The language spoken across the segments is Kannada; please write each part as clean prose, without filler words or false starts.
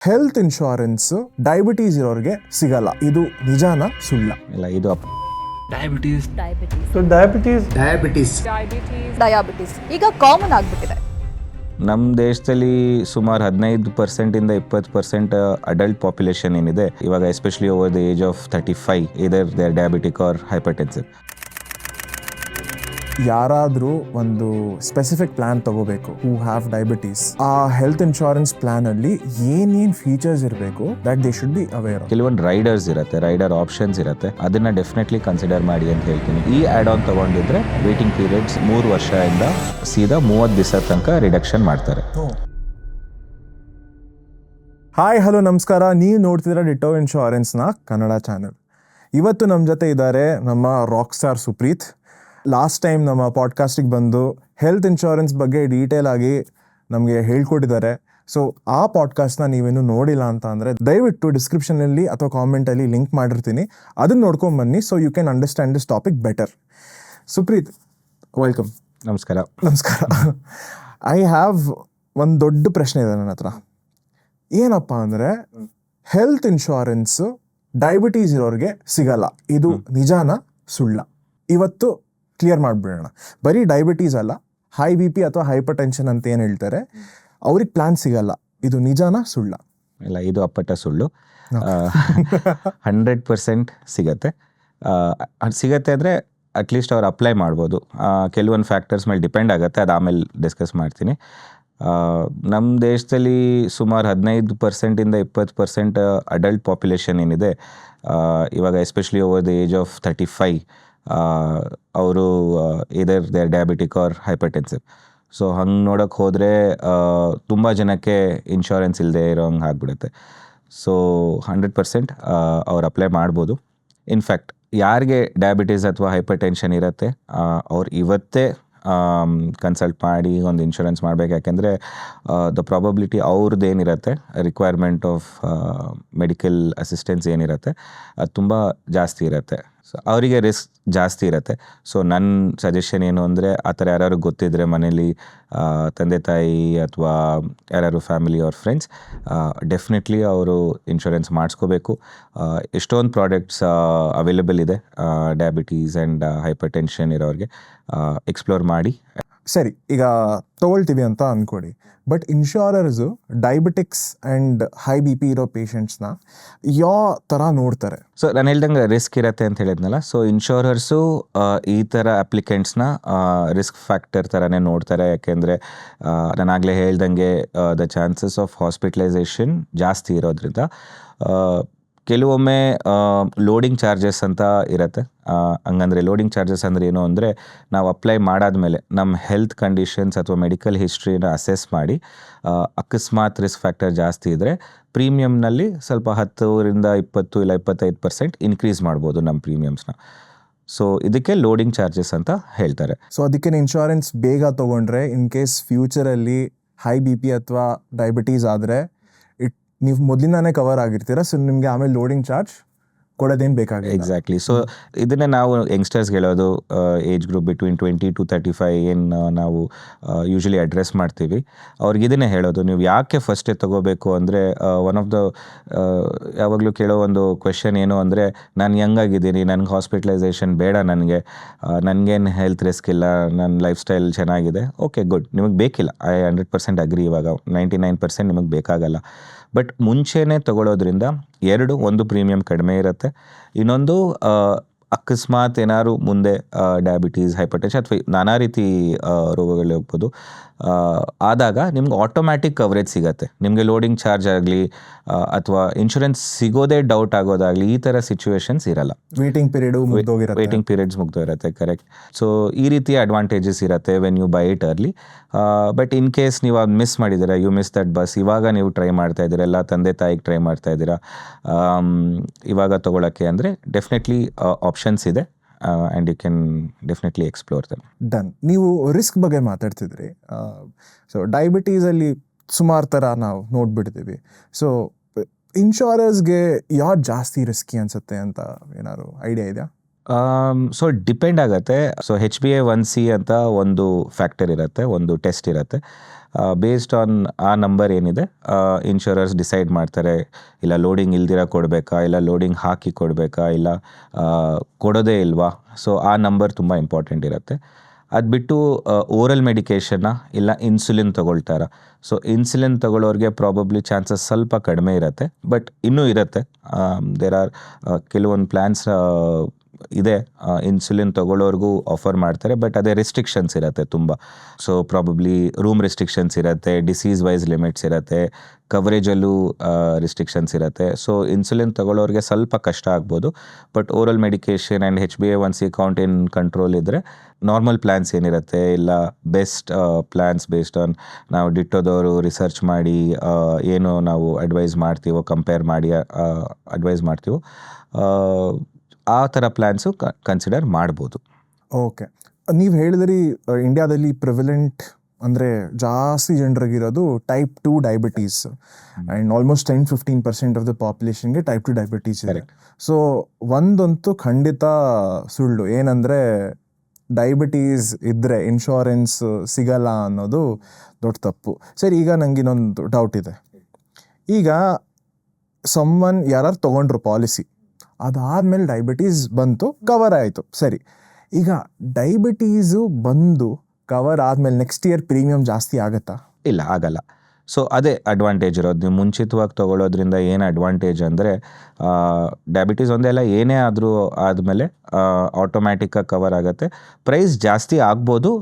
ಹೆಲ್ತ್ ಇನ್ಶೂರೆನ್ಸ್ ಡಯಾಬಿಟೀಸ್ ಇರೋರಿಗೆ ಸಿಗಲ್ಲ. ಇದು ನಿಜಾನ ಸುಳ್ಳ? ಇಲ್ಲ, ಇದು ಡಯಾಬಿಟೀಸ್ ಈಗ ಕಾಮನ್ ಆಗ್ಬಿಟ್ಟಿದೆ. ನಮ್ಮ ದೇಶದಲ್ಲಿ ಸುಮಾರು 15% 20% ಅಡಲ್ಟ್ ಪಾಪ್ಯುಲೇಷನ್ ಏನಿದೆ ಇವಾಗ, especially over the age of 35, either they are diabetic or hypertensive. ಯಾರಾದರೂ ಒಂದು ಸ್ಪೆಸಿಫಿಕ್ ಪ್ಲಾನ್ ತಗೋಬೇಕು ಹೂ ಹ್ಯಾವ್ ಡಯಾಬಿಟೀಸ್, ಆ ಹೆಲ್ತ್ ಇನ್ಶೂರೆನ್ಸ್ ಪ್ಲಾನ್ ಅಲ್ಲಿ ಏನೇನ್ ಫೀಚರ್ಸ್ ಇರಬೇಕು that they should be aware. ಕೆಲವೊಂದು ರೈಡರ್ಸ್ ಇರುತ್ತೆ, ರೈಡರ್ ಆಪ್ಷನ್ಸ್ ಇರುತ್ತೆ, ಅದನ್ನ ಡೆಫಿನೆಟ್ಲಿ ಕನ್ಸಿಡರ್ ಮಾಡಿ ಅಂತ ಹೇಳ್ತೀನಿ. ಈ ಆಡ್ ಆನ್ ತಗೊಂಡಿದ್ರೆ ವೇಟಿಂಗ್ ಪೀರಿಯಡ್ಸ್ 3 ವರ್ಷದಿಂದ ಸೀದಾ 30 ದಿವಸ ತನಕ ರಿಡಕ್ಷನ್ ಮಾಡ್ತಾರೆ. ಹಾಯ್, ಹಲೋ, ನಮಸ್ಕಾರ. ನೀವು ನೋಡ್ತಿದ್ದೀರಾ ಡಿಟೋ ಇನ್ಶೂರೆನ್ಸ್ನ ಕನ್ನಡ ಚಾನಲ್. ಇವತ್ತು ನಮ್ಮ ಜೊತೆ ಇದ್ದಾರೆ ನಮ್ಮ rock star Supreeth. Last time ನಮ್ಮ ಪಾಡ್ಕಾಸ್ಟಿಗೆ ಬಂದು ಹೆಲ್ತ್ ಇನ್ಶೂರೆನ್ಸ್ ಬಗ್ಗೆ ಡೀಟೇಲ್ ಆಗಿ ನಮಗೆ ಹೇಳ್ಕೊಟ್ಟಿದ್ದಾರೆ. ಸೊ ಆ ಪಾಡ್ಕಾಸ್ಟ್ನ ನೀವೇನು ನೋಡಿಲ್ಲ ಅಂತ ಅಂದರೆ ದಯವಿಟ್ಟು ಡಿಸ್ಕ್ರಿಪ್ಷನಲ್ಲಿ ಅಥವಾ ಕಾಮೆಂಟಲ್ಲಿ ಲಿಂಕ್ ಮಾಡಿರ್ತೀನಿ, ಅದನ್ನು ನೋಡ್ಕೊಂಬನ್ನಿ. So you can understand this topic better. Supreet, welcome. ನಮಸ್ಕಾರ. ನಮಸ್ಕಾರ. ಐ ಹ್ಯಾವ್ ಒಂದು ದೊಡ್ಡ ಪ್ರಶ್ನೆ ಇದೆ ನನ್ನ ಹತ್ರ. ಏನಪ್ಪ ಅಂದರೆ, ಹೆಲ್ತ್ ಇನ್ಶೂರೆನ್ಸು ಡಯಾಬಿಟೀಸ್ ಇರೋರಿಗೆ ಸಿಗಲ್ಲ. ಇದು ನಿಜಾನ ಸುಳ್ಳ? ಇವತ್ತು ಕ್ಲಿಯರ್ ಮಾಡಿಬಿಡೋಣ. ಬರೀ ಡಯಾಬಿಟೀಸ್ ಅಲ್ಲ, ಹೈ BP ಅಥವಾ ಹೈಪರ್ ಟೆನ್ಷನ್ ಅಂತ ಏನು ಹೇಳ್ತಾರೆ, ಅವ್ರಿಗೆ ಪ್ಲಾನ್ ಸಿಗಲ್ಲ. ಇದು ನಿಜಾನ ಸುಳ್ಳ? ಇಲ್ಲ, ಇದು ಅಪ್ಪಟ ಸುಳ್ಳು. 100% ಸಿಗತ್ತೆ. ಸಿಗತ್ತೆ ಅಂದರೆ ಅಟ್ಲೀಸ್ಟ್ ಅವ್ರು ಅಪ್ಲೈ ಮಾಡ್ಬೋದು. ಕೆಲವೊಂದು ಫ್ಯಾಕ್ಟರ್ಸ್ ಮೇಲೆ ಡಿಪೆಂಡ್ ಆಗುತ್ತೆ, ಅದು ಆಮೇಲೆ ಡಿಸ್ಕಸ್ ಮಾಡ್ತೀನಿ. ನಮ್ಮ ದೇಶದಲ್ಲಿ ಸುಮಾರು 15% 20% ಅಡಲ್ಟ್ ಪಾಪ್ಯುಲೇಷನ್ ಏನಿದೆ ಇವಾಗ, especially over the age of 35, ಅವರು either they are diabetic or hypertensive. So ಹಂಗೆ ನೋಡೋಕ್ಕೆ ಹೋದರೆ ತುಂಬ ಜನಕ್ಕೆ ಇನ್ಶೂರೆನ್ಸ್ ಇಲ್ಲದೆ ಇರೋ ಹಂಗೆ ಆಗ್ಬಿಡುತ್ತೆ. ಸೊ 100% ಅವ್ರು ಅಪ್ಲೈ ಮಾಡ್ಬೋದು. ಇನ್ಫ್ಯಾಕ್ಟ್ ಯಾರಿಗೆ ಡಯಾಬಿಟೀಸ್ ಅಥವಾ ಹೈಪರ್ ಟೆನ್ಷನ್ ಇರುತ್ತೆ ಅವ್ರು ಇವತ್ತೇ ಕನ್ಸಲ್ಟ್ ಮಾಡಿ ಒಂದು ಇನ್ಶೂರೆನ್ಸ್ ಮಾಡಬೇಕು. ಯಾಕೆಂದರೆ ದ ಪ್ರಾಬಬಿಲಿಟಿ ಅವ್ರದ್ದು ಏನಿರುತ್ತೆ, ರಿಕ್ವೈರ್ಮೆಂಟ್ ಆಫ್ ಮೆಡಿಕಲ್ ಅಸಿಸ್ಟೆನ್ಸ್ ಏನಿರುತ್ತೆ, ಅದು ತುಂಬ ಜಾಸ್ತಿ ಇರುತ್ತೆ. ಸೊ ಅವರಿಗೆ ರಿಸ್ಕ್ ಜಾಸ್ತಿ ಇರುತ್ತೆ. ಸೊ ನನ್ನ ಸಜೆಷನ್ ಏನು ಅಂದರೆ, ಆ ಥರ ಯಾರು ಗೊತ್ತಿದ್ದರೆ ಮನೇಲಿ ತಂದೆ ತಾಯಿ ಅಥವಾ ಯಾರು ಫ್ಯಾಮಿಲಿ ಅವ್ರ ಫ್ರೆಂಡ್ಸ್, ಡೆಫಿನೆಟ್ಲಿ ಅವರು ಇನ್ಶೂರೆನ್ಸ್ ಮಾಡಿಸ್ಕೋಬೇಕು. ಎಷ್ಟೊಂದು ಪ್ರಾಡಕ್ಟ್ಸ್ ಅವೈಲೇಬಲ್ ಇದೆ ಡಯಾಬಿಟೀಸ್ ಆ್ಯಂಡ್ ಹೈಪರ್ ಟೆನ್ಷನ್ ಇರೋರಿಗೆ. ಎಕ್ಸ್ಪ್ಲೋರ್ ಮಾಡಿ. ಸರಿ, ಈಗ ತೊಗೊಳ್ತೀವಿ ಅಂತ ಅಂದ್ಕೊಡಿ, but insurers diabetics and high BP ಇರೋ ಪೇಷಂಟ್ಸ್ನ ಯಾವ ಥರ ನೋಡ್ತಾರೆ? ಸೊ ನಾನು ಹೇಳ್ದಂಗೆ ರಿಸ್ಕ್ ಇರುತ್ತೆ ಅಂತ ಹೇಳಿದ್ನಲ್ಲ. ಸೊ ಇನ್ಶೂರರ್ಸು ಈ ಥರ ಅಪ್ಲಿಕೆಂಟ್ಸ್ನ ರಿಸ್ಕ್ ಫ್ಯಾಕ್ಟರ್ ಥರನೇ ನೋಡ್ತಾರೆ. ಯಾಕೆಂದರೆ ನಾನು ಆಗಲೇ ಹೇಳ್ದಂಗೆ ದ ಚಾನ್ಸಸ್ ಆಫ್ ಹಾಸ್ಪಿಟಲೈಸೇಷನ್ ಜಾಸ್ತಿ ಇರೋದ್ರಿಂದ ಕೆಲವೊಮ್ಮೆ ಲೋಡಿಂಗ್ ಚಾರ್ಜಸ್ ಅಂತ ಇರುತ್ತೆ. ಹಂಗಂದರೆ ಲೋಡಿಂಗ್ ಚಾರ್ಜಸ್ ಅಂದರೆ ಏನು ಅಂದರೆ, ನಾವು ಅಪ್ಲೈ ಮಾಡಾದ್ಮೇಲೆ ನಮ್ಮ ಹೆಲ್ತ್ ಕಂಡೀಷನ್ಸ್ ಅಥವಾ ಮೆಡಿಕಲ್ ಹಿಸ್ಟ್ರಿನ ಅಸೆಸ್ ಮಾಡಿ ಅಕಸ್ಮಾತ್ ರಿಸ್ಕ್ ಫ್ಯಾಕ್ಟರ್ ಜಾಸ್ತಿ ಇದ್ದರೆ ಪ್ರೀಮಿಯಮ್ನಲ್ಲಿ ಸ್ವಲ್ಪ 10% 20 ಇಲ್ಲ 25% ಇನ್ಕ್ರೀಸ್ ಮಾಡ್ಬೋದು ನಮ್ಮ ಪ್ರೀಮಿಯಮ್ಸ್ನ. ಸೊ ಇದಕ್ಕೆ ಲೋಡಿಂಗ್ ಚಾರ್ಜಸ್ ಅಂತ ಹೇಳ್ತಾರೆ. ಸೊ ಅದಕ್ಕೆ ಇನ್ಶೂರೆನ್ಸ್ ಬೇಗ ತೊಗೊಂಡ್ರೆ ಇನ್ ಕೇಸ್ ಫ್ಯೂಚರಲ್ಲಿ ಹೈ BP ಅಥವಾ ಡಯಾಬಿಟೀಸ್ ಆದರೆ ನೀವು ಮೊದಲಿಂದಾನೇ ಕವರ್ ಆಗಿರ್ತೀರಾ. ಸೊ ನಿಮಗೆ ಆಮೇಲೆ ಲೋಡಿಂಗ್ ಚಾರ್ಜ್ ಕೊಡೋದೇನು ಬೇಕಾಗಿಲ್ಲ. ಎಕ್ಸಾಕ್ಟ್ಲಿ. ಸೊ ಇದನ್ನೇ ನಾವು ಯಂಗ್ಸ್ಟರ್ಸ್ಗೆ ಹೇಳೋದು, ಏಜ್ ಗ್ರೂಪ್ ಬಿಟ್ವೀನ್ 20 to 35 ಏನು ನಾವು ಯೂಶ್ವಲಿ ಅಡ್ರೆಸ್ ಮಾಡ್ತೀವಿ, ಅವ್ರಿಗೆ ಇದನ್ನೇ ಹೇಳೋದು. ನೀವು ಯಾಕೆ ಫಸ್ಟೇ ತೊಗೋಬೇಕು ಅಂದರೆ, ಒನ್ ಆಫ್ ದ ಯಾವಾಗಲೂ ಕೇಳೋ ಒಂದು ಕ್ವೆಶನ್ ಏನು ಅಂದರೆ, ನಾನು ಯಂಗಾಗಿದ್ದೀನಿ, ನನಗೆ ಹಾಸ್ಪಿಟಲೈಸೇಷನ್ ಬೇಡ, ನನಗೇನು ಹೆಲ್ತ್ ರಿಸ್ಕ್ ಇಲ್ಲ, ನನ್ನ ಲೈಫ್ ಸ್ಟೈಲ್ ಚೆನ್ನಾಗಿದೆ. ಓಕೆ, ಗುಡ್, ನಿಮಗೆ ಬೇಕಿಲ್ಲ. I 100% agri. ಇವಾಗ 99% ನಿಮಗೆ ಬೇಕಾಗಲ್ಲ. ಬಟ್ ಮುಂಚೆನೇ ತಗೊಳ್ಳೋದ್ರಿಂದ ಒಂದು ಪ್ರೀಮಿಯಂ ಕಡಿಮೆ ಇರುತ್ತೆ, ಇನ್ನೊಂದು ಅಕಸ್ಮಾತ್ ಏನಾದ್ರು ಮುಂದೆ ಡಯಾಬಿಟೀಸ್, ಹೈಪರ್ ಟೆನ್ಷನ್ ಅಥವಾ ನಾನಾ ರೀತಿ ರೋಗಗಳು ಹೋಗ್ಬೋದು ಆದಾಗ ನಿಮ್ಗೆ ಆಟೋಮ್ಯಾಟಿಕ್ ಕವರೇಜ್ ಸಿಗುತ್ತೆ. ನಿಮಗೆ ಲೋಡಿಂಗ್ ಚಾರ್ಜ್ ಆಗಲಿ ಅಥವಾ ಇನ್ಶೂರೆನ್ಸ್ ಸಿಗೋದೇ ಡೌಟ್ ಆಗೋದಾಗಲಿ, ಈ ಥರ ಸಿಚುವೇಶನ್ಸ್ ಇರಲ್ಲ. ವೇಟಿಂಗ್ ಪೀರಿಯಡ್ಸ್ ಮುಗ್ದೋಗಿರುತ್ತೆ. ಕರೆಕ್ಟ್. ಸೊ ಈ ರೀತಿಯ ಅಡ್ವಾಂಟೇಜಸ್ ಇರುತ್ತೆ when you buy it early. But in case ನೀವು ಅದು ಮಿಸ್ ಮಾಡಿದ್ದೀರಾ, ಯು ಮಿಸ್ ದಟ್ ಬಸ್, ಇವಾಗ ನೀವು ಟ್ರೈ ಮಾಡ್ತಾ ಇದ್ದೀರಾ, ಎಲ್ಲ ತಂದೆ ತಾಯಿಗೆ ಟ್ರೈ ಮಾಡ್ತಾ ಇದ್ದೀರಾ ಇವಾಗ ತೊಗೊಳಕ್ಕೆ ಅಂದರೆ, ಡೆಫಿನೆಟ್ಲಿ ಆಪ್ಷನ್ಸ್ ಇದೆ and you can definitely explore them. Done. ನೀವು ರಿಸ್ಕ್ ಬಗ್ಗೆ ಮಾತಾಡ್ತಿದ್ರಿ. ಸೊ ಡಯಾಬಿಟೀಸಲ್ಲಿ ಸುಮಾರು ಥರ ನಾವು ನೋಡ್ಬಿಡ್ತೀವಿ. ಸೊ ಇನ್ಶೂರರ್ಸ್ಗೆ ಯಾವ್ದು ಜಾಸ್ತಿ ರಿಸ್ಕಿ ಅನಿಸುತ್ತೆ ಅಂತ ಏನಾದ್ರು ಐಡಿಯಾ ಇದೆಯಾ? ಸೊ ಡಿಪೆಂಡ್ ಆಗುತ್ತೆ. ಸೊ HbA1c ಅಂತ ಒಂದು ಫ್ಯಾಕ್ಟರ್ ಇರುತ್ತೆ, ಒಂದು ಟೆಸ್ಟ್ ಇರುತ್ತೆ. ಬೇಸ್ಡ್ ಆನ್ ಆ ನಂಬರ್ ಏನಿದೆ ಇನ್ಶೂರರ್ಸ್ ಡಿಸೈಡ್ ಮಾಡ್ತಾರೆ, ಇಲ್ಲ ಲೋಡಿಂಗ್ ಇಲ್ದಿರ ಕೊಡಬೇಕಾ, ಇಲ್ಲ ಲೋಡಿಂಗ್ ಹಾಕಿ ಕೊಡಬೇಕಾ, ಇಲ್ಲ ಕೊಡೋದೇ ಇಲ್ವಾ. ಸೊ ಆ ನಂಬರ್ ತುಂಬ ಇಂಪಾರ್ಟೆಂಟ್ ಇರುತ್ತೆ. ಅದು ಬಿಟ್ಟು ಓರಲ್ ಮೆಡಿಕೇಷನ್ನ ಇಲ್ಲ ಇನ್ಸುಲಿನ್ ತೊಗೊಳ್ತಾರ. ಸೊ ಇನ್ಸುಲಿನ್ ತೊಗೊಳ್ಳೋರಿಗೆ ಪ್ರಾಬಬ್ಲಿ ಚಾನ್ಸಸ್ ಸ್ವಲ್ಪ ಕಡಿಮೆ ಇರುತ್ತೆ, ಬಟ್ ಇನ್ನೂ ಇರುತ್ತೆ. ದೇರ್ ಆರ್ ಕೆಲವೊಂದು ಪ್ಲ್ಯಾನ್ಸ್ ಇದೆ ಇನ್ಸುಲಿನ್ ತೊಗೊಳ್ಳೋರ್ಗೂ ಆಫರ್ ಮಾಡ್ತಾರೆ, ಬಟ್ ಅದೇ ರಿಸ್ಟ್ರಿಕ್ಷನ್ಸ್ ಇರುತ್ತೆ ತುಂಬ. ಸೊ ಪ್ರಾಬಬ್ಲಿ ರೂಮ್ ರಿಸ್ಟ್ರಿಕ್ಷನ್ಸ್ ಇರುತ್ತೆ, ಡಿಸೀಸ್ ವೈಸ್ ಲಿಮಿಟ್ಸ್ ಇರುತ್ತೆ, ಕವರೇಜಲ್ಲೂ ರಿಸ್ಟ್ರಿಕ್ಷನ್ಸ್ ಇರುತ್ತೆ. ಸೊ ಇನ್ಸುಲಿನ್ ತೊಗೊಳ್ಳೋರಿಗೆ ಸ್ವಲ್ಪ ಕಷ್ಟ ಆಗ್ಬೋದು, but oral medication and HbA1c count in control ಇದ್ದರೆ ನಾರ್ಮಲ್ ಪ್ಲ್ಯಾನ್ಸ್ ಏನಿರುತ್ತೆ, ಇಲ್ಲ ಬೆಸ್ಟ್ ಪ್ಲ್ಯಾನ್ಸ್ ಬೇಸ್ಡ್ ಆನ್ ನಾವು ಡಿಟ್ಟೋದವರು ರಿಸರ್ಚ್ ಮಾಡಿ ಏನು ನಾವು ಅಡ್ವೈಸ್ ಮಾಡ್ತೀವೋ, ಕಂಪೇರ್ ಮಾಡಿ ಅಡ್ವೈಸ್ ಮಾಡ್ತೀವೋ, ಆ ಥರ ಪ್ಲ್ಯಾನ್ಸು ಕನ್ಸಿಡರ್ ಮಾಡ್ಬೋದು. ಓಕೆ, ನೀವು ಹೇಳಿದ್ರಿ ಇಂಡಿಯಾದಲ್ಲಿ ಪ್ರಿವಿಲೆಂಟ್ ಅಂದರೆ ಜಾಸ್ತಿ ಜನರಿಗಿರೋದು type 2 diabetes and almost 10-15% of the ಪಾಪ್ಯುಲೇಷನ್ಗೆ ಟೈಪ್ 2 ಡಯಾಬಿಟೀಸ್ ಇದೆ. ಸೊ ಒಂದಂತೂ ಖಂಡಿತ ಸುಳ್ಳು, ಏನಂದರೆ ಡಯಾಬಿಟೀಸ್ ಇದ್ದರೆ ಇನ್ಶೂರೆನ್ಸ್ ಸಿಗಲ್ಲ ಅನ್ನೋದು ದೊಡ್ಡ ತಪ್ಪು. ಸರಿ, ಈಗ ನನಗೆ ಇನ್ನೊಂದು ಡೌಟ್ ಇದೆ. ಈಗ ಯಾರು ತೊಗೊಂಡ್ರು ಪಾಲಿಸಿ, ಅದಾದಮೇಲೆ ಡಯಾಬಿಟೀಸ್ ಬಂತು, ಕವರ್ ಆಯಿತು. ಸರಿ, ಈಗ ಡಯಾಬಿಟೀಸು ಬಂದು ಕವರ್ ಆದಮೇಲೆ ನೆಕ್ಸ್ಟ್ ಇಯರ್ ಪ್ರೀಮಿಯಮ್ ಜಾಸ್ತಿ ಆಗುತ್ತಾ? ಇಲ್ಲ, ಆಗಲ್ಲ. ಸೊ ಅದೇ ಅಡ್ವಾಂಟೇಜ್ ಇರೋದು. ನೀವು ಮುಂಚಿತವಾಗಿ ತೊಗೊಳ್ಳೋದ್ರಿಂದ ಏನು ಅಡ್ವಾಂಟೇಜ್ ಅಂದರೆ ಡಯಾಬಿಟೀಸ್ ಒಂದೇ ಅಲ್ಲ, ಏನೇ ಆದರೂ ಆದಮೇಲೆ ಆಟೋಮ್ಯಾಟಿಕ್ಕಾಗಿ ಕವರ್ ಆಗುತ್ತೆ. ಪ್ರೈಸ್ ಜಾಸ್ತಿ ಆಗ್ಬೋದು,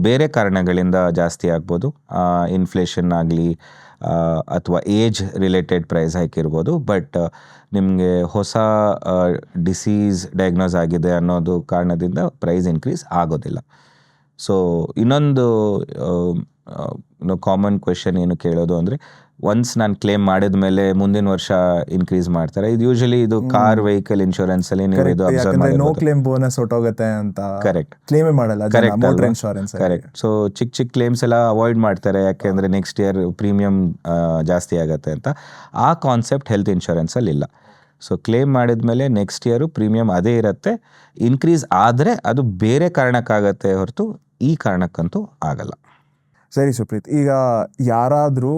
ಬೇರೆ ಕಾರಣಗಳಿಂದ ಜಾಸ್ತಿ ಆಗ್ಬೋದು, ಇನ್ಫ್ಲೇಷನ್ ಆಗಲಿ ಅಥವಾ ಏಜ್ ರಿಲೇಟೆಡ್ ಪ್ರೈಸ್ ಹೈಕ್ ಇರ್ಬೋದು. ಬಟ್ ನಿಮಗೆ ಹೊಸ ಡಿಸೀಸ್ ಡಯಾಗ್ನೋಸ್ ಆಗಿದೆ ಅನ್ನೋದು ಕಾರಣದಿಂದ ಪ್ರೈಸ್ ಇನ್ಕ್ರೀಸ್ ಆಗೋದಿಲ್ಲ. ಸೊ ಇನ್ನೊಂದು ಕಾಮನ್ ಕ್ವೆಶನ್ ಏನು ಕೇಳೋದು ಅಂದರೆ, ಒನ್ಸ್ ನಾನು ಕ್ಲೇಮ್ ಮಾಡಿದ ಮೇಲೆ ಮುಂದಿನ ವರ್ಷ ಇನ್ಕ್ರೀಸ್ ಮಾಡ್ತಾರೆ. ಇದು ಯೂಶಲಿ ಇದು ಕಾರ್ ವೆಹಿಕಲ್ ಇನ್ಶೂರೆನ್ಸ್ ಅಲ್ಲಿ ನೀವು ಇದು ಅಬ್ಸರ್ವ್ ಮಾಡಿ, ನೋ ಕ್ಲೇಮ್ ಬೋನಸ್ ಹೊಟ್ಟೋಗುತ್ತೆ ಅಂತ ಕರೆಕ್ಟ್ ಕ್ಲೇಮೇ ಮಾಡಲ್ಲ ಮೋಟರ್ ಇನ್ಶೂರೆನ್ಸ್. ಕರೆಕ್ಟ್. ಸೊ ಚಿಕ್ಕ ಕ್ಲೇಮ್ಸ್ ಎಲ್ಲ ಅವಾಯ್ಡ್ ಮಾಡ್ತಾರೆ, ಯಾಕೆಂದರೆ ನೆಕ್ಸ್ಟ್ ಇಯರ್ ಪ್ರೀಮಿಯಂ ಜಾಸ್ತಿ ಆಗುತ್ತೆ ಅಂತ. ಆ ಕಾನ್ಸೆಪ್ಟ್ ಹೆಲ್ತ್ ಇನ್ಶೂರೆನ್ಸಲ್ಲಿ ಇಲ್ಲ. ಸೊ ಕ್ಲೇಮ್ ಮಾಡಿದ್ಮೇಲೆ ನೆಕ್ಸ್ಟ್ ಇಯರು ಪ್ರೀಮಿಯಂ ಅದೇ ಇರುತ್ತೆ. ಇನ್ಕ್ರೀಸ್ ಆದರೆ ಅದು ಬೇರೆ ಕಾರಣಕ್ಕಾಗತ್ತೆ ಹೊರತು ಈ ಕಾರಣಕ್ಕಂತೂ ಆಗಲ್ಲ. ಸರಿ ಸುಪ್ರೀತ್, ಈಗ ಯಾರಾದರೂ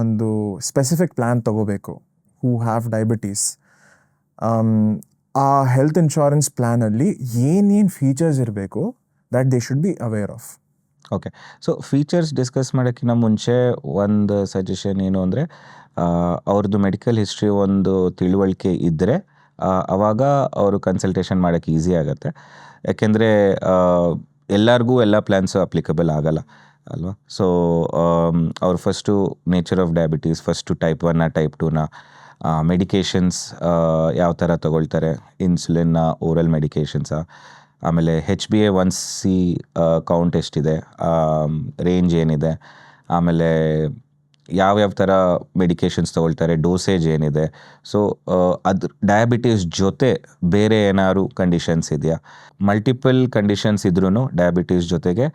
ಒಂದು ಸ್ಪೆಸಿಫಿಕ್ ಪ್ಲ್ಯಾನ್ ತೊಗೋಬೇಕು, ಹೂ ಹ್ಯಾವ್ ಡಯಾಬಿಟೀಸ್, ಆ ಹೆಲ್ತ್ ಇನ್ಶೂರೆನ್ಸ್ ಪ್ಲ್ಯಾನಲ್ಲಿ ಏನೇನು ಫೀಚರ್ಸ್ ಇರಬೇಕು that they should be aware of? Okay, so features discuss ಮಾಡೋಕ್ಕಿಂತ ಮುಂಚೆ ಒಂದು ಸಜೆಷನ್ ಏನು ಅಂದರೆ, ಅವ್ರದ್ದು ಮೆಡಿಕಲ್ ಹಿಸ್ಟ್ರಿ ಒಂದು ತಿಳುವಳಿಕೆ ಇದ್ದರೆ ಆವಾಗ ಅವರು ಕನ್ಸಲ್ಟೇಷನ್ ಮಾಡೋಕ್ಕೆ ಈಸಿ ಆಗುತ್ತೆ. ಯಾಕೆಂದರೆ ಎಲ್ಲರಿಗೂ ಎಲ್ಲ ಪ್ಲ್ಯಾನ್ಸು ಅಪ್ಲಿಕಬಲ್ ಆಗಲ್ಲ ಅಲ್ವಾ. ಸೊ ಅವ್ರು first nature of diabetes, first type 1 type 2 medications ಯಾವ ಥರ ತೊಗೊಳ್ತಾರೆ, ಇನ್ಸುಲಿನ್ನ, ಓರಲ್ ಮೆಡಿಕೇಷನ್ಸಾ, ಆಮೇಲೆ HbA1c ಕೌಂಟ್ ಎಷ್ಟಿದೆ, ರೇಂಜ್ ಏನಿದೆ, ಆಮೇಲೆ ಯಾವ್ಯಾವ ಥರ ಮೆಡಿಕೇಷನ್ಸ್ ತೊಗೊಳ್ತಾರೆ, ಡೋಸೇಜ್ ಏನಿದೆ. ಸೊ ಅದು ಡಯಾಬಿಟೀಸ್ ಜೊತೆ ಬೇರೆ ಏನಾದ್ರು ಕಂಡೀಷನ್ಸ್ ಇದೆಯಾ, ಮಲ್ಟಿಪಲ್ ಕಂಡೀಷನ್ಸ್ ಇದ್ರೂ ಡಯಾಬಿಟೀಸ್ ಜೊತೆಗೆ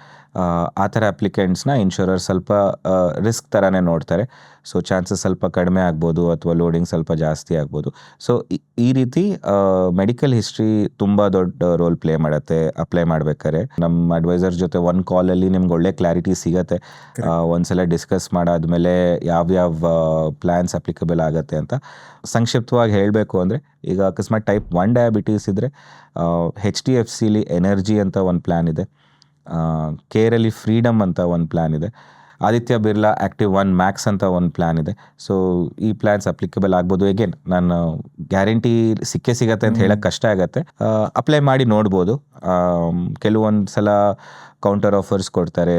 ಆ ಥರ ಅಪ್ಲಿಕೆಂಟ್ಸ್ನ ಇನ್ಶೂರರ್ ಸ್ವಲ್ಪ ರಿಸ್ಕ್ ಥರನೇ ನೋಡ್ತಾರೆ. ಸೊ ಚಾನ್ಸಸ್ ಸ್ವಲ್ಪ ಕಡಿಮೆ ಆಗ್ಬೋದು ಅಥವಾ ಲೋಡಿಂಗ್ ಸ್ವಲ್ಪ ಜಾಸ್ತಿ ಆಗ್ಬೋದು. ಸೊ ಈ ರೀತಿ ಮೆಡಿಕಲ್ ಹಿಸ್ಟ್ರಿ ತುಂಬ ದೊಡ್ಡ ರೋಲ್ ಪ್ಲೇ ಮಾಡುತ್ತೆ ಅಪ್ಲೈ ಮಾಡ್ಬೇಕಾದ್ರೆ. ನಮ್ಮ ಅಡ್ವೈಸರ್ ಜೊತೆ ಒಂದು ಕಾಲಲ್ಲಿ ನಿಮ್ಗೆ ಒಳ್ಳೆ ಕ್ಲಾರಿಟಿ ಸಿಗತ್ತೆ. ಒಂದ್ಸಲ ಡಿಸ್ಕಸ್ ಮಾಡಾದ್ಮೇಲೆ ಯಾವ್ಯಾವ ಪ್ಲ್ಯಾನ್ಸ್ ಅಪ್ಲಿಕಬಲ್ ಆಗುತ್ತೆ ಅಂತ. ಸಂಕ್ಷಿಪ್ತವಾಗಿ ಹೇಳಬೇಕು ಅಂದರೆ, ಈಗ ಅಕಸ್ಮಾತ್ ಟೈಪ್ 1 ಡಯಾಬಿಟೀಸ್ ಇದ್ದರೆ HDFCಲಿ ಎನರ್ಜಿ ಅಂತ ಒಂದು ಪ್ಲ್ಯಾನ್ ಇದೆ, ಕೇರಲ್ಲಿ ಫ್ರೀಡಮ್ ಅಂತ ಒಂದು ಪ್ಲ್ಯಾನ್ ಇದೆ, ಆದಿತ್ಯ ಬಿರ್ಲಾ ಆ್ಯಕ್ಟಿವ್ 1 ಮ್ಯಾಕ್ಸ್ ಅಂತ ಒಂದು ಪ್ಲ್ಯಾನ್ ಇದೆ. ಸೊ ಈ ಪ್ಲ್ಯಾನ್ಸ್ ಅಪ್ಲಿಕಬಲ್ ಆಗ್ಬೋದು. ಎಗೇನ್ ನಾನು ಗ್ಯಾರಂಟಿ ಸಿಗತ್ತೆ ಅಂತ ಹೇಳೋಕ್ಕೆ ಕಷ್ಟ ಆಗುತ್ತೆ. ಅಪ್ಲೈ ಮಾಡಿ ನೋಡ್ಬೋದು. ಕೆಲವೊಂದು ಸಲ ಕೌಂಟರ್ ಆಫರ್ಸ್ ಕೊಡ್ತಾರೆ,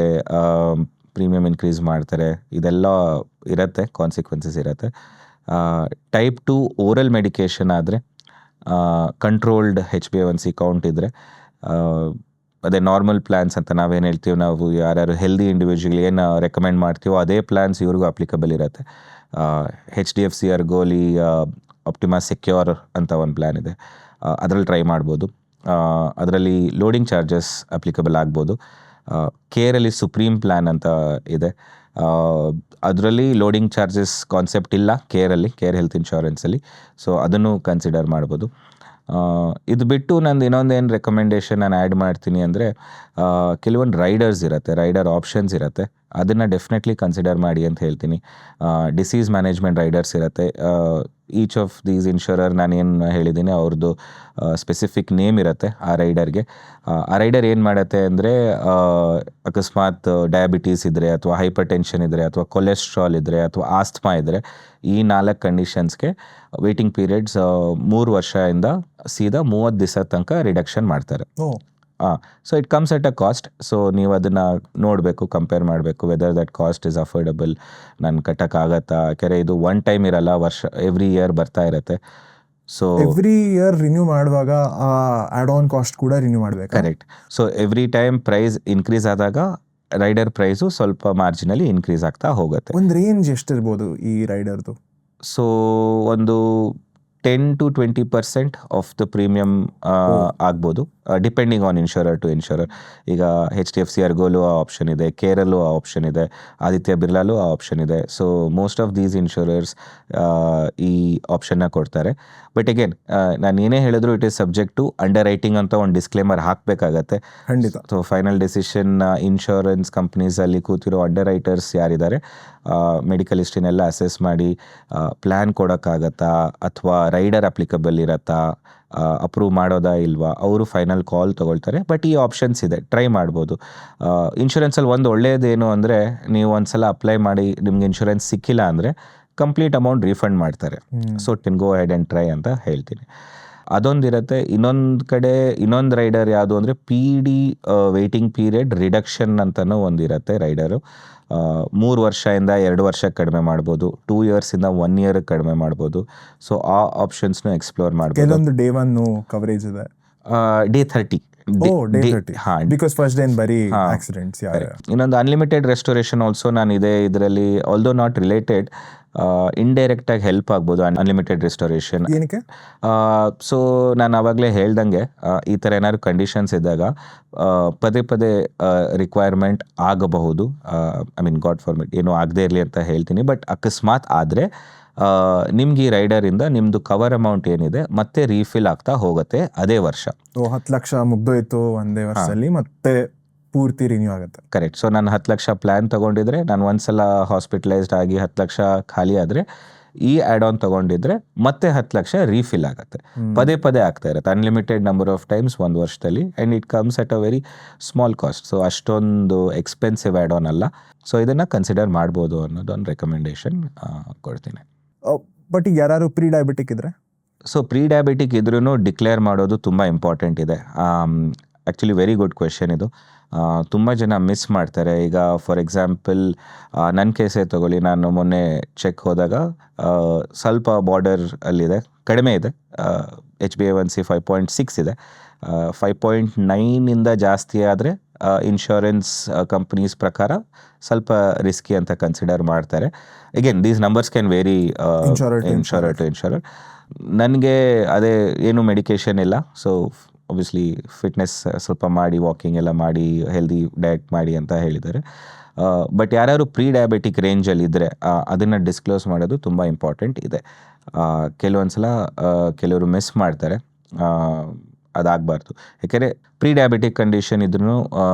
ಪ್ರೀಮಿಯಂ ಇನ್ಕ್ರೀಸ್ ಮಾಡ್ತಾರೆ, ಇದೆಲ್ಲ ಇರುತ್ತೆ, ಕಾನ್ಸಿಕ್ವೆನ್ಸಸ್ ಇರುತ್ತೆ. ಟೈಪ್ 2 ಓರಲ್ ಮೆಡಿಕೇಷನ್ ಆದರೆ ಕಂಟ್ರೋಲ್ಡ್ HbA1c ಕೌಂಟ್ ಇದ್ದರೆ, ಅದೇ ನಾರ್ಮಲ್ ಪ್ಲ್ಯಾನ್ಸ್ ಅಂತ ನಾವೇನು ಹೇಳ್ತೀವಿ, ನಾವು ಯಾರ್ಯಾರು ಹೆಲ್ದಿ ಇಂಡಿವಿಜುವಲ್ ಏನು ರೆಕಮೆಂಡ್ ಮಾಡ್ತೀವೋ ಅದೇ ಪ್ಲ್ಯಾನ್ಸ್ ಇವ್ರಿಗೂ ಅಪ್ಲಿಕಬಲ್ ಇರುತ್ತೆ. HDFC ಅರ್ಗೋಲಿ ಆಪ್ಟಿಮಾ ಸೆಕ್ಯೂರ್ ಅಂತ ಒಂದು ಪ್ಲ್ಯಾನ್ ಇದೆ, ಅದರಲ್ಲಿ ಟ್ರೈ ಮಾಡ್ಬೋದು. ಅದರಲ್ಲಿ ಲೋಡಿಂಗ್ ಚಾರ್ಜಸ್ ಅಪ್ಲಿಕಬಲ್ ಆಗ್ಬೋದು. ಕೇರಲ್ಲಿ ಸುಪ್ರೀಂ ಪ್ಲ್ಯಾನ್ ಅಂತ ಇದೆ, ಅದರಲ್ಲಿ ಲೋಡಿಂಗ್ ಚಾರ್ಜಸ್ ಕಾನ್ಸೆಪ್ಟ್ ಇಲ್ಲ ಕೇರಲ್ಲಿ, ಕೇರ್ ಹೆಲ್ತ್ ಇನ್ಶೂರೆನ್ಸಲ್ಲಿ. ಸೊ ಅದನ್ನು ಕನ್ಸಿಡರ್ ಮಾಡ್ಬೋದು. ಇದು ಬಿಟ್ಟು ನಂದು ಇನ್ನೊಂದೇನು ರೆಕಮೆಂಡೇಷನ್ ನಾನು ಆ್ಯಡ್ ಮಾಡ್ತೀನಿ ಅಂದರೆ ಕೆಲವೊಂದು ರೈಡರ್ಸ್ ಇರುತ್ತೆ, ರೈಡರ್ ಆಪ್ಷನ್ಸ್ ಇರುತ್ತೆ, ಅದನ್ನು ಡೆಫಿನೆಟ್ಲಿ ಕನ್ಸಿಡರ್ ಮಾಡಿ ಅಂತ ಹೇಳ್ತೀನಿ. ಡಿಸೀಸ್ ಮ್ಯಾನೇಜ್ಮೆಂಟ್ ರೈಡರ್ಸ್ ಇರುತ್ತೆ. ಈಚ್ ಆಫ್ ದೀಸ್ ಇನ್ಶೂರರ್ ನಾನೇನು ಹೇಳಿದ್ದೀನಿ ಅವ್ರದ್ದು ಸ್ಪೆಸಿಫಿಕ್ ನೇಮ್ ಇರುತ್ತೆ ಆ ರೈಡರ್ಗೆ. ಆ ರೈಡರ್ ಏನು ಮಾಡುತ್ತೆ ಅಂದರೆ ಅಕಸ್ಮಾತ್ ಡಯಾಬಿಟೀಸ್ ಇದ್ದರೆ ಅಥವಾ ಹೈಪರ್ ಟೆನ್ಷನ್ ಇದ್ದರೆ ಅಥವಾ ಕೊಲೆಸ್ಟ್ರಾಲ್ ಇದ್ದರೆ ಅಥವಾ ಆಸ್ತಮಾ ಇದ್ದರೆ ಈ 4 ಕಂಡೀಷನ್ಸ್ಗೆ ವೇಟಿಂಗ್ ಪೀರಿಯಡ್ಸ್ 3 ವರ್ಷದಿಂದ ಸೀದಾ 30 ದಿವಸ ತನಕ ರಿಡಕ್ಷನ್ ಮಾಡ್ತಾರೆ. So it comes at a cost. So ನೀವು ಅದನ್ನು ನೋಡಬೇಕು, ಕಂಪೇರ್ ಮಾಡಬೇಕು whether that cost is affordable, ನಾನು ಕಟ್ಟೋಕ್ಕಾಗತ್ತಾ. ಯಾಕೆಂದರೆ ಇದು ಒನ್ ಟೈಮ್ ಇರಲ್ಲ, ಎವ್ರಿ ಇಯರ್ ಬರ್ತಾ ಇರುತ್ತೆ. ಸೊ ಎವ್ರಿ ಇಯರ್ ರಿನ್ಯೂ ಮಾಡುವಾಗ ಆ ಆ್ಯಡ್ ಆನ್ ಕಾಸ್ಟ್ ಕೂಡ ರಿನ್ಯೂ ಮಾಡಬೇಕು. Correct. So every time price increase ಆದಾಗ ರೈಡರ್ ಪ್ರೈಸು ಸ್ವಲ್ಪ ಮಾರ್ಜಿನಲ್ಲಿ ಇನ್ಕ್ರೀಸ್ ಆಗ್ತಾ ಹೋಗುತ್ತೆ. ಒಂದು ರೇಂಜ್ ಎಷ್ಟಿರ್ಬೋದು ಈ ರೈಡರ್ದು? ಸೊ ಒಂದು 10-20% ಆಫ್ ದ ಪ್ರೀಮಿಯಮ್ ಆಗ್ಬೋದು, ಡಿಪೆಂಡಿಂಗ್ ಆನ್ ಇನ್ಶೂರರ್ ಟು ಇನ್ಶೂರರ್. ಈಗ HDFC ಅರ್ಗೋಲು ಆ ಆಪ್ಷನ್ ಇದೆ, ಕೇರಲ್ಲೂ ಆ ಆಪ್ಷನ್ ಇದೆ, ಆದಿತ್ಯ ಬಿರ್ಲಾಲು ಆ ಆಪ್ಷನ್ ಇದೆ. So most of these insurers ಈ ಆಪ್ಷನ್ನ ಕೊಡ್ತಾರೆ. ಬಟ್ ಅಗೇನ್ ನಾನು ಏನೇ ಹೇಳಿದ್ರು it is subject to underwriting ಅಂತ ಒಂದು ಡಿಸ್ಕ್ಲೇಮರ್ ಹಾಕಬೇಕಾಗತ್ತೆ. ಖಂಡಿತ. ಸೊ ಫೈನಲ್ ಡಿಸಿಷನ್ ಇನ್ಶೂರೆನ್ಸ್ ಕಂಪ್ನೀಸಲ್ಲಿ ಕೂತಿರೋ ಅಂಡರ್ ರೈಟರ್ಸ್ ಯಾರಿದ್ದಾರೆ, ಮೆಡಿಕಲ್ ಹಿಸ್ಟ್ರಿನೆಲ್ಲ ಅಸೆಸ್ ಮಾಡಿ ಪ್ಲ್ಯಾನ್ ಕೊಡೋಕ್ಕಾಗತ್ತಾ ಅಥವಾ ರೈಡರ್ ಅಪ್ಲಿಕಬಲ್ ಇರತ್ತಾ, ಅಪ್ರೂವ್ ಮಾಡೋದಾ ಇಲ್ವಾ, ಅವರು ಫೈನಲ್ ಕಾಲ್ ತೊಗೊಳ್ತಾರೆ. ಬಟ್ ಈ ಆಪ್ಷನ್ಸ್ ಇದೆ, ಟ್ರೈ ಮಾಡ್ಬೋದು. ಇನ್ಶೂರೆನ್ಸಲ್ಲಿ ಒಂದು ಒಳ್ಳೆಯದೇನು ಅಂದರೆ ನೀವು ಒಂದು ಸಲ ಅಪ್ಲೈ ಮಾಡಿ ನಿಮ್ಗೆ ಇನ್ಶೂರೆನ್ಸ್ ಸಿಕ್ಕಿಲ್ಲ ಅಂದರೆ ಕಂಪ್ಲೀಟ್ ಅಮೌಂಟ್ ರೀಫಂಡ್ ಮಾಡ್ತಾರೆ. So ten go head and try ಅಂತ ಹೇಳ್ತೀನಿ. ಅದೊಂದಿರುತ್ತೆ. ಇನ್ನೊಂದು ಕಡೆ ಇನ್ನೊಂದು ರೈಡರ್ ಯಾವುದು ಅಂದರೆ PD ವೇಟಿಂಗ್ ಪೀರಿಯಡ್ ರಿಡಕ್ಷನ್ ಅಂತಲೂ ಒಂದಿರುತ್ತೆ ರೈಡರು. 3 ವರ್ಷದಿಂದ 2 ವರ್ಷಕ್ಕೆ ಕಡಿಮೆ ಮಾಡ್ಬೋದು, 2 ಇಯರ್ಸಿಂದ 1 ಇಯರ್ ಕಡಿಮೆ ಮಾಡ್ಬೋದು. ಸೊ ಆ ಆಪ್ಷನ್ಸ್ನು ಎಕ್ಸ್ಪ್ಲೋರ್ ಮಾಡ್ಬೋದು. ಕೆಲವೊಂದು ಡೇ 1 ಕವರೇಜ್ ಇದೆ, day 30. Day 30 because first day ಬರೀ ಆಕ್ಸಿಡೆಂಟ್ಸ್. ಇನ್ನೊಂದು ಅನ್ಲಿಮಿಟೆಡ್ ರೆಸ್ಟೋರೇಷನ್ ಆಲ್ಸೋ ನಾನು ಇದರಲ್ಲಿ ಆಲ್ದೋ ನಾಟ್ ರಿಲೇಟೆಡ್ ಇಂಡೈರೆಕ್ಟಾಗಿ ಹೆಲ್ಪ್ ಆಗ್ಬೋದು ಅನ್ಲಿಮಿಟೆಡ್ ರೆಸ್ಟೋರೇಷನ್. ಏನಕ್ಕೆ? ಸೊ ನಾನು ಆವಾಗಲೇ ಹೇಳ್ದಂಗೆ ಈ ಥರ ಏನಾದ್ರು ಕಂಡೀಷನ್ಸ್ ಇದ್ದಾಗ ಪದೇ ಪದೇ ರಿಕ್ವೈರ್ಮೆಂಟ್ ಆಗಬಹುದು. ಐ ಮೀನ್ ಗಾಡ್ ಫಾರ್ಮಿಟ್ ಏನೂ ಆಗದೇ ಇರಲಿ ಅಂತ ಹೇಳ್ತೀನಿ. ಬಟ್ ಅಕಸ್ಮಾತ್ ಆದರೆ ನಿಮ್ಗೆ ಈ ರೈಡರಿಂದ ನಿಮ್ಮದು ಕವರ್ ಅಮೌಂಟ್ ಏನಿದೆ ಮತ್ತೆ ರೀಫಿಲ್ ಆಗ್ತಾ ಹೋಗುತ್ತೆ ಅದೇ ವರ್ಷ. 10 ಲಕ್ಷ ಮುಗ್ದೋಯ್ತು ಒಂದೇ ವರ್ಷದಲ್ಲಿ, ಮತ್ತೆ ಪೂರ್ತಿ ರಿನ್ಯೂ ಆಗುತ್ತೆ. ಕರೆಕ್ಟ್. ಸೊ ನಾನು 10 ಲಕ್ಷ ಪ್ಲ್ಯಾನ್ ತೊಗೊಂಡಿದ್ರೆ, ನಾನು ಒಂದ್ಸಲ ಹಾಸ್ಪಿಟಲೈಸ್ಡ್ ಆಗಿ 10 ಲಕ್ಷ ಖಾಲಿ ಆದರೆ ಈ ಆ್ಯಡ್ ಆನ್ ತೊಗೊಂಡಿದ್ರೆ ಮತ್ತೆ 10 ಲಕ್ಷ ರೀಫಿಲ್ ಆಗುತ್ತೆ. ಪದೇ ಪದೇ ಆಗ್ತಾ ಇರುತ್ತೆ, ಅನ್ಲಿಮಿಟೆಡ್ ನಂಬರ್ ಆಫ್ ಟೈಮ್ಸ್ ಒಂದು ವರ್ಷದಲ್ಲಿ. And it comes at a very small cost. So ಅಷ್ಟೊಂದು ಎಕ್ಸ್ಪೆನ್ಸಿವ್ ಆ್ಯಡ್ ಆನ್ ಅಲ್ಲ. ಸೊ ಇದನ್ನು ಕನ್ಸಿಡರ್ ಮಾಡ್ಬೋದು ಅನ್ನೋದೊಂದು ರೆಕಮೆಂಡೇಷನ್ ಕೊಡ್ತೀನಿ. ಬಟ್ ಈಗ ಯಾರು ಪ್ರೀ ಡಯಾಬಿಟಿಕ್ ಇದ್ರೆ? ಸೊ ಪ್ರೀ ಡಯಾಬಿಟಿಕ್ ಇದ್ರೂ ಡಿಕ್ಲೇರ್ ಮಾಡೋದು ತುಂಬ ಇಂಪಾರ್ಟೆಂಟ್ ಇದೆ. ಆ್ಯಕ್ಚುಲಿ ವೆರಿ ಗುಡ್ ಕ್ವೆಶನ್ ಇದು. ತುಂಬ ಜನ ಮಿಸ್ ಮಾಡ್ತಾರೆ. ಈಗ ಫಾರ್ ಎಕ್ಸಾಂಪಲ್ ನನ್ನ ಕೇಸೇ ತಗೊಳ್ಳಿ, ನಾನು ಮೊನ್ನೆ ಚೆಕ್ ಹೋದಾಗ ಸ್ವಲ್ಪ ಬಾರ್ಡರ್ ಅಲ್ಲಿದೆ, ಕಡಿಮೆ ಇದೆ. HbA1c 5.6 ಇದೆ. 5.9 ಜಾಸ್ತಿ ಆದರೆ ಇನ್ಶೂರೆನ್ಸ್ ಕಂಪ್ನೀಸ್ ಪ್ರಕಾರ ಸ್ವಲ್ಪ ರಿಸ್ಕಿ ಅಂತ ಕನ್ಸಿಡರ್ ಮಾಡ್ತಾರೆ. Again these numbers can vary insurer to insurer. ನನಗೆ ಅದೇ ಏನು ಮೆಡಿಕೇಷನ್ ಇಲ್ಲ. ಸೊ ಒಬ್ವಿಯಸ್ಲಿ ಫಿಟ್ನೆಸ್ ಸ್ವಲ್ಪ ಮಾಡಿ, ವಾಕಿಂಗ್ ಎಲ್ಲ ಮಾಡಿ, ಹೆಲ್ದಿ ಡಯಟ್ ಮಾಡಿ ಅಂತ ಹೇಳಿದ್ದಾರೆ. ಬಟ್ ಯಾರ್ಯಾರು ಪ್ರೀ ಡಯಾಬಿಟಿಕ್ ರೇಂಜಲ್ಲಿ ಇದ್ದರೆ ಅದನ್ನು ಡಿಸ್ಕ್ಲೋಸ್ ಮಾಡೋದು ತುಂಬ ಇಂಪಾರ್ಟೆಂಟ್ ಇದೆ. ಕೆಲವೊಂದು ಸಲ ಕೆಲವರು ಮಿಸ್ ಮಾಡ್ತಾರೆ, ಅದಾಗಬಾರ್ದು. ಯಾಕೆಂದರೆ ಪ್ರೀ ಡಯಾಬಿಟಿಕ್ ಕಂಡೀಷನ್ ಇದ್ರೂ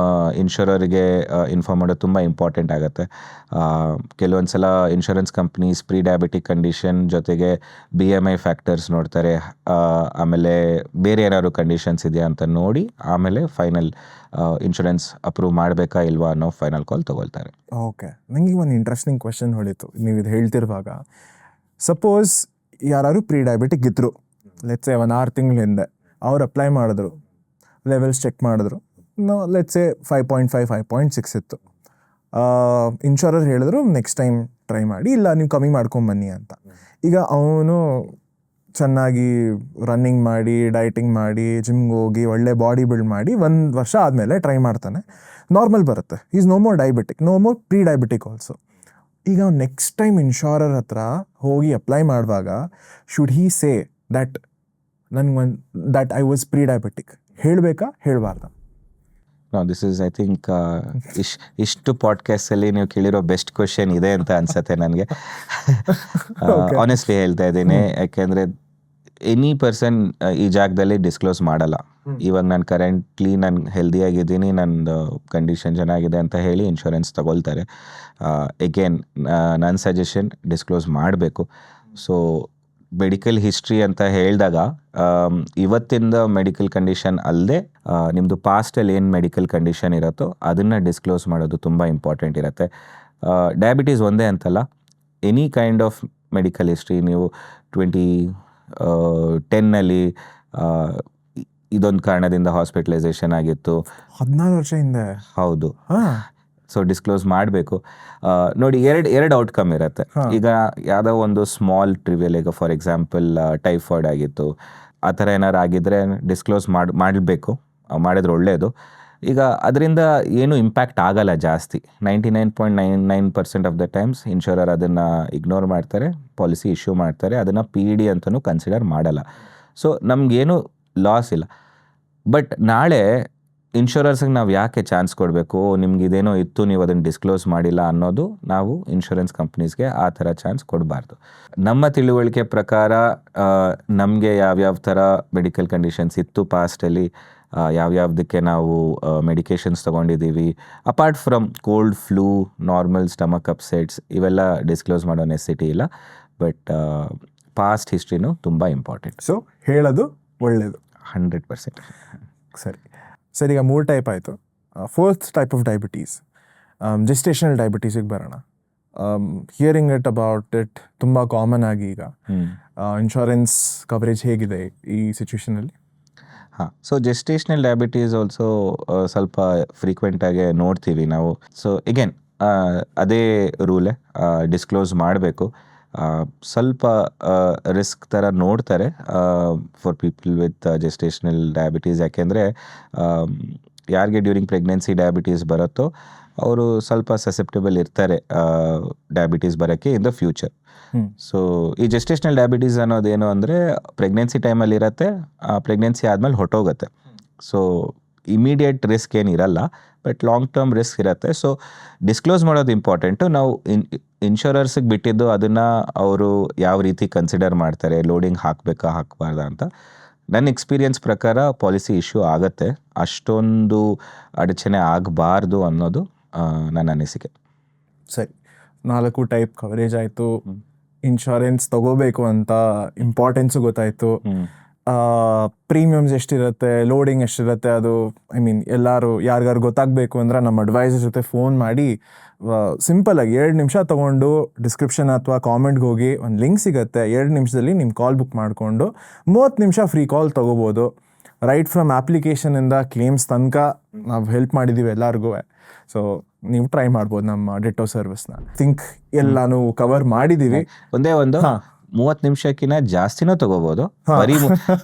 ಇನ್ಶೂರರ್ಗೆ ಇನ್ಫಾರ್ಮ್ ಮಾಡೋದು ತುಂಬ ಇಂಪಾರ್ಟೆಂಟ್ ಆಗುತ್ತೆ. ಕೆಲವೊಂದು ಸಲ insurance companies pre diabetic condition ಜೊತೆಗೆ BMI ಫ್ಯಾಕ್ಟರ್ಸ್ ನೋಡ್ತಾರೆ. ಆಮೇಲೆ ಬೇರೆ ಏನಾದ್ರು ಕಂಡೀಷನ್ಸ್ ಇದೆಯಾ ಅಂತ ನೋಡಿ ಆಮೇಲೆ ಫೈನಲ್ ಇನ್ಶೂರೆನ್ಸ್ ಅಪ್ರೂವ್ ಮಾಡಬೇಕಾ ಇಲ್ವಾ ಅನ್ನೋ ಫೈನಲ್ ಕಾಲ್ ತೊಗೊಳ್ತಾರೆ. ಓಕೆ, ನನಗೆ ಒಂದು ಇಂಟ್ರೆಸ್ಟಿಂಗ್ ಕ್ವೆಶನ್ ಹೊಳಿತು ನೀವು ಇದು ಹೇಳ್ತಿರುವಾಗ. ಸಪೋಸ್ ಯಾರು ಪ್ರೀ ಡಯಾಬಿಟಿಕ್ ಇದ್ದರು, ಲೆಟ್ಸೆ 1-6 ತಿಂಗಳ ಹಿಂದೆ ಅವ್ರು ಅಪ್ಲೈ ಮಾಡಿದ್ರು, ಲೆವೆಲ್ಸ್ ಚೆಕ್ ಮಾಡಿದ್ರು, ಲೆಟ್ಸೆ 5.5 5.6 ಇತ್ತು. ಇನ್ಶೂರರ್ ಹೇಳಿದ್ರು ನೆಕ್ಸ್ಟ್ ಟೈಮ್ ಟ್ರೈ ಮಾಡಿ, ಇಲ್ಲ ನೀವು ಕಮ್ಮಿ ಮಾಡ್ಕೊಂಬನ್ನಿ ಅಂತ. ಈಗ ಅವನು ಚೆನ್ನಾಗಿ ರನ್ನಿಂಗ್ ಮಾಡಿ, ಡಯಟಿಂಗ್ ಮಾಡಿ, ಜಿಮ್ಗೆ ಹೋಗಿ ಒಳ್ಳೆ ಬಾಡಿ ಬಿಲ್ಡ್ ಮಾಡಿ 1 ವರ್ಷ ಆದಮೇಲೆ ಟ್ರೈ ಮಾಡ್ತಾನೆ, ನಾರ್ಮಲ್ ಬರುತ್ತೆ. Is no more diabetic, no more pre diabetic also. ಈಗ ನೆಕ್ಸ್ಟ್ ಟೈಮ್ ಇನ್ಶೂರರ್ ಹತ್ರ ಹೋಗಿ ಅಪ್ಲೈ ಮಾಡುವಾಗ should he say that that I was pre diabetic ಹೇಳಬೇಕಾ, ಹೇಳಬಾರ್ದ? ದಿಸ್ ಇಸ್ ಐ ಥಿಂಕ್ ಇಷ್ಟು ಪಾಡ್ಕಾಸ್ಟಲ್ಲಿ ನೀವು ಕೇಳಿರೋ ಬೆಸ್ಟ್ ಕ್ವೆಶನ್ ಇದೆ ಅಂತ ಅನ್ಸುತ್ತೆ ನನಗೆ. ಆನೆಸ್ಟ್ಲಿ ಹೇಳ್ತಾ ಇದ್ದೀನಿ. ಯಾಕೆಂದರೆ ಎನಿ ಪರ್ಸನ್ ಈ ಜಾಗದಲ್ಲಿ ಡಿಸ್ಕ್ಲೋಸ್ ಮಾಡಲ್ಲ. ಇವಾಗ ನಾನು ಕರೆಂಟ್ಲಿ ನಾನು ಹೆಲ್ದಿಯಾಗಿದ್ದೀನಿ, ನಂದು ಕಂಡೀಷನ್ ಚೆನ್ನಾಗಿದೆ ಅಂತ ಹೇಳಿ ಇನ್ಶೂರೆನ್ಸ್ ತಗೊಳ್ತಾರೆ. ಎಗೇನ್ ನನ್ನ ಸಜೆಷನ್ ಡಿಸ್ಕ್ಲೋಸ್ ಮಾಡಬೇಕು. ಸೊ ಮೆಡಿಕಲ್ ಹಿಸ್ಟ್ರಿ ಅಂತ ಹೇಳಿದಾಗ ಇವತ್ತಿಂದ ಮೆಡಿಕಲ್ ಕಂಡೀಷನ್ ಅಲ್ಲದೆ ನಿಮ್ಮದು ಪಾಸ್ಟಲ್ಲಿ ಏನು ಮೆಡಿಕಲ್ ಕಂಡೀಷನ್ ಇರುತ್ತೋ ಅದನ್ನು ಡಿಸ್ಕ್ಲೋಸ್ ಮಾಡೋದು ತುಂಬ ಇಂಪಾರ್ಟೆಂಟ್ ಇರುತ್ತೆ. ಡಯಾಬಿಟೀಸ್ ಒಂದೇ ಅಂತಲ್ಲ, any kind of medical history. ನೀವು 2010 ಇದೊಂದು ಕಾರಣದಿಂದ ಹಾಸ್ಪಿಟಲೈಸೇಷನ್ ಆಗಿತ್ತು. 14 ವರ್ಷ ಹಿಂದೆ. ಹೌದು. ಹಾಂ. ಸೊ ಡಿಸ್ಕ್ಲೋಸ್ ಮಾಡಬೇಕು. ನೋಡಿ, ಎರಡು ಔಟ್ಕಮ್ ಇರುತ್ತೆ. ಈಗ ಯಾವುದೋ ಒಂದು ಸ್ಮಾಲ್ ಟ್ರಿವಿಯಲ್, ಈಗ ಫಾರ್ ಎಕ್ಸಾಂಪಲ್ ಟೈಫಾಯ್ಡ್ ಆಗಿತ್ತು, ಆ ಥರ ಏನಾರು ಆಗಿದ್ದರೆ ಡಿಸ್ಕ್ಲೋಸ್ ಮಾಡಬೇಕು, ಮಾಡಿದ್ರೆ ಒಳ್ಳೆಯದು. ಈಗ ಅದರಿಂದ ಏನು ಇಂಪ್ಯಾಕ್ಟ್ ಆಗಲ್ಲ ಜಾಸ್ತಿ. 99.99% ಆಫ್ ದ ಟೈಮ್ಸ್ ಇನ್ಶೂರರ್ ಅದನ್ನು ಇಗ್ನೋರ್ ಮಾಡ್ತಾರೆ, ಪಾಲಿಸಿ ಇಶ್ಯೂ ಮಾಡ್ತಾರೆ, ಅದನ್ನು PD ಅಂತಲೂ ಕನ್ಸಿಡರ್ ಮಾಡಲ್ಲ. ಸೊ ನಮಗೇನು ಲಾಸ್ ಇಲ್ಲ. ಬಟ್ ನಾಳೆ ಇನ್ಶೂರೆನ್ಸ್ಗೆ ನಾವು ಯಾಕೆ ಚಾನ್ಸ್ ಕೊಡಬೇಕು, ನಿಮ್ಗೆ ಇದೇನೋ ಇತ್ತು ನೀವು ಅದನ್ನು ಡಿಸ್ಕ್ಲೋಸ್ ಮಾಡಿಲ್ಲ ಅನ್ನೋದು, ನಾವು ಇನ್ಶೂರೆನ್ಸ್ ಕಂಪ್ನೀಸ್ಗೆ ಆ ಥರ ಚಾನ್ಸ್ ಕೊಡಬಾರ್ದು. ನಮ್ಮ ತಿಳುವಳಿಕೆ ಪ್ರಕಾರ ನಮಗೆ ಯಾವ್ಯಾವ ಥರ ಮೆಡಿಕಲ್ ಕಂಡೀಷನ್ಸ್ ಇತ್ತು ಪಾಸ್ಟಲ್ಲಿ, ಯಾವ್ಯಾವುದಕ್ಕೆ ನಾವು ಮೆಡಿಕೇಷನ್ಸ್ ತೊಗೊಂಡಿದ್ದೀವಿ, apart from cold, flu, normal stomach upsets, ಇವೆಲ್ಲ ಡಿಸ್ಕ್ಲೋಸ್ ಮಾಡೋ ನೆಸಿಟಿ ಇಲ್ಲ. ಬಟ್ ಪಾಸ್ಟ್ ಹಿಸ್ಟ್ರಿನೂ ತುಂಬ ಇಂಪಾರ್ಟೆಂಟ್. ಸೊ ಹೇಳೋದು ಒಳ್ಳೆಯದು. 100%. ಸರಿ, ಈಗ 3 ಟೈಪ್ ಆಯಿತು. 4th type of diabetes, gestational ಡಯಾಬಿಟೀಸಿಗೆ ಬರೋಣ. ಹಿಯರಿಂಗ್ ಇಟ್ ಅಬೌಟ್ ಇಟ್ ತುಂಬ ಕಾಮನ್ ಆಗಿ ಈಗ. ಇನ್ಶೂರೆನ್ಸ್ ಕವರೇಜ್ ಹೇಗಿದೆ ಈ ಸಿಚುವೇಷನಲ್ಲಿ? ಹಾಂ, ಸೊ ಜೆಸ್ಟೇಷನಲ್ ಡಯಾಬಿಟೀಸ್ ಆಲ್ಸೋ ಸ್ವಲ್ಪ ಫ್ರೀಕ್ವೆಂಟಾಗಿ ನೋಡ್ತೀವಿ ನಾವು. ಸೊ ಎಗೇನ್ ಅದೇ ರೂಲೇ, ಡಿಸ್ಕ್ಲೋಸ್ ಮಾಡಬೇಕು. ಸ್ವಲ್ಪ ರಿಸ್ಕ್ ಥರ ನೋಡ್ತಾರೆ for people with gestational diabetes. ಯಾಕೆಂದರೆ ಯಾರಿಗೆ ಡ್ಯೂರಿಂಗ್ ಪ್ರೆಗ್ನೆನ್ಸಿ ಡಯಾಬಿಟೀಸ್ ಬರುತ್ತೋ ಅವರು ಸ್ವಲ್ಪ ಸಸೆಪ್ಟಬಲ್ ಇರ್ತಾರೆ ಡಯಾಬಿಟೀಸ್ ಬರೋಕ್ಕೆ ಇನ್ ದ ಫ್ಯೂಚರ್. ಸೊ ಈ ಜೆಸ್ಟೇಷನಲ್ ಡಯಾಬಿಟೀಸ್ ಅನ್ನೋದೇನು ಅಂದರೆ ಪ್ರೆಗ್ನೆನ್ಸಿ ಟೈಮಲ್ಲಿ ಇರುತ್ತೆ, ಪ್ರೆಗ್ನೆನ್ಸಿ ಆದಮೇಲೆ ಹೊಟ್ಟೋಗುತ್ತೆ. ಸೊ ಇಮಿಡಿಯೇಟ್ ರಿಸ್ಕ್ ಏನಿರಲ್ಲ, ಬಟ್ ಲಾಂಗ್ ಟರ್ಮ್ ರಿಸ್ಕ್ ಇರುತ್ತೆ. ಸೊ ಡಿಸ್ಕ್ಲೋಸ್ ಮಾಡೋದು ಇಂಪಾರ್ಟೆಂಟು. ನಾವು ಇನ್ಶೂರರ್ಸಿಗೆ ಬಿಟ್ಟಿದ್ದು ಅದನ್ನು ಅವರು ಯಾವ ರೀತಿ ಕನ್ಸಿಡರ್ ಮಾಡ್ತಾರೆ, ಲೋಡಿಂಗ್ ಹಾಕಬೇಕಾ ಹಾಕಬಾರ್ದಾ ಅಂತ. ನನ್ನ ಎಕ್ಸ್ಪೀರಿಯನ್ಸ್ ಪ್ರಕಾರ ಪಾಲಿಸಿ ಇಶ್ಯೂ ಆಗುತ್ತೆ, ಅಷ್ಟೊಂದು ಅಡಚಣೆ ಆಗಬಾರ್ದು ಅನ್ನೋದು ನನ್ನ ಅನಿಸಿಕೆ. ಸರಿ, 4 ಟೈಪ್ ಕವರೇಜ್ ಆಯಿತು, ಇನ್ಶೂರೆನ್ಸ್ ತಗೋಬೇಕು ಅಂತ ಇಂಪಾರ್ಟೆನ್ಸು ಗೊತ್ತಾಯಿತು, ಪ್ರೀಮಿಯಮ್ಸ್ ಎಷ್ಟಿರುತ್ತೆ, ಲೋಡಿಂಗ್ ಎಷ್ಟಿರುತ್ತೆ, ಅದು ಎಲ್ಲರೂ ಯಾರಿಗಾರು ಗೊತ್ತಾಗಬೇಕು ಅಂದ್ರೆ ನಮ್ಮ ಅಡ್ವೈಸರ್ ಜೊತೆ ಫೋನ್ ಮಾಡಿ ಸಿಂಪಲಾಗಿ 2 ನಿಮಿಷ ತೊಗೊಂಡು ಡಿಸ್ಕ್ರಿಪ್ಷನ್ ಅಥವಾ ಕಾಮೆಂಟ್ಗೆ ಹೋಗಿ ಒಂದು ಲಿಂಕ್ ಸಿಗುತ್ತೆ, 2 ನಿಮಿಷದಲ್ಲಿ ನಿಮ್ಮ ಕಾಲ್ ಬುಕ್ ಮಾಡಿಕೊಂಡು 30 ನಿಮಿಷ ಫ್ರೀ ಕಾಲ್ ತೊಗೋಬೋದು. ರೈಟ್ ಫ್ರಮ್ ಅಪ್ಲಿಕೇಶನಿಂದ ಕ್ಲೇಮ್ಸ್ ತನಕ ನಾವು ಹೆಲ್ಪ್ ಮಾಡಿದ್ದೀವಿ ಎಲ್ಲರಿಗೂ. ಸೊ ನೀವು ಟ್ರೈ ಮಾಡ್ಬೋದು ನಮ್ಮ ಡಿಟೋ ಸರ್ವಿಸ್ನ. ಥಿಂಕ್ ಎಲ್ಲಾನು ಕವರ್ ಮಾಡಿದ್ದೀವಿ. ಒಂದೇ ಒಂದು 30 ನಿಮಿಷಕ್ಕಿಂತ ಜಾಸ್ತಿನೂ ತಗೋಬೋದು, ಬರೀ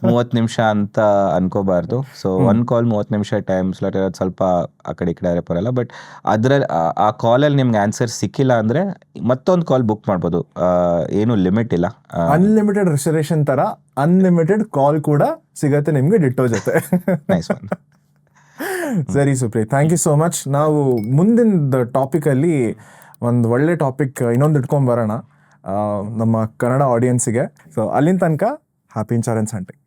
30 ನಿಮಿಷ ಅಂತ ಅನ್ಕೋಬಾರ್ದು. ಸೊ ಒಂದು ಕಾಲ್ 30 ನಿಮಿಷ ಟೈಮ್ ಸ್ಲಾಟ್ ಇರೋದು ಸ್ವಲ್ಪ ಆ ಕಡೆ ಈ ಕಡೆ ಬರಲ್ಲ. ಬಟ್ ಅದರಲ್ಲಿ ಆ ಕಾಲಲ್ಲಿ ನಿಮ್ಗೆ ಆನ್ಸರ್ ಸಿಕ್ಕಿಲ್ಲ ಅಂದರೆ ಮತ್ತೊಂದು ಕಾಲ್ ಬುಕ್ ಮಾಡ್ಬೋದು, ಏನು ಲಿಮಿಟ್ ಇಲ್ಲ. ಅನ್ಲಿಮಿಟೆಡ್ ರಿಸರ್ವೇಷನ್ ಥರ ಅನ್ಲಿಮಿಟೆಡ್ ಕಾಲ್ ಕೂಡ ಸಿಗತ್ತೆ ನಿಮಗೆ ಡಿಟೋ ಜೊತೆ. Nice one. ಸರಿ Supreet, thank you so much. ನಾವು ಮುಂದಿನ ಟಾಪಿಕಲ್ಲಿ ಒಂದು ಒಳ್ಳೆ ಟಾಪಿಕ್ ಇನ್ನೊಂದು ಇಟ್ಕೊಂಬರೋಣ ನಮ್ಮ ಕನ್ನಡ ಆಡಿಯನ್ಸಿಗೆ. ಸೊ ಅಲ್ಲಿನ ತನಕ ಹ್ಯಾಪಿ ಇನ್ಶೂರೆನ್ಸ್ ಹಂಟಿಂಗ್.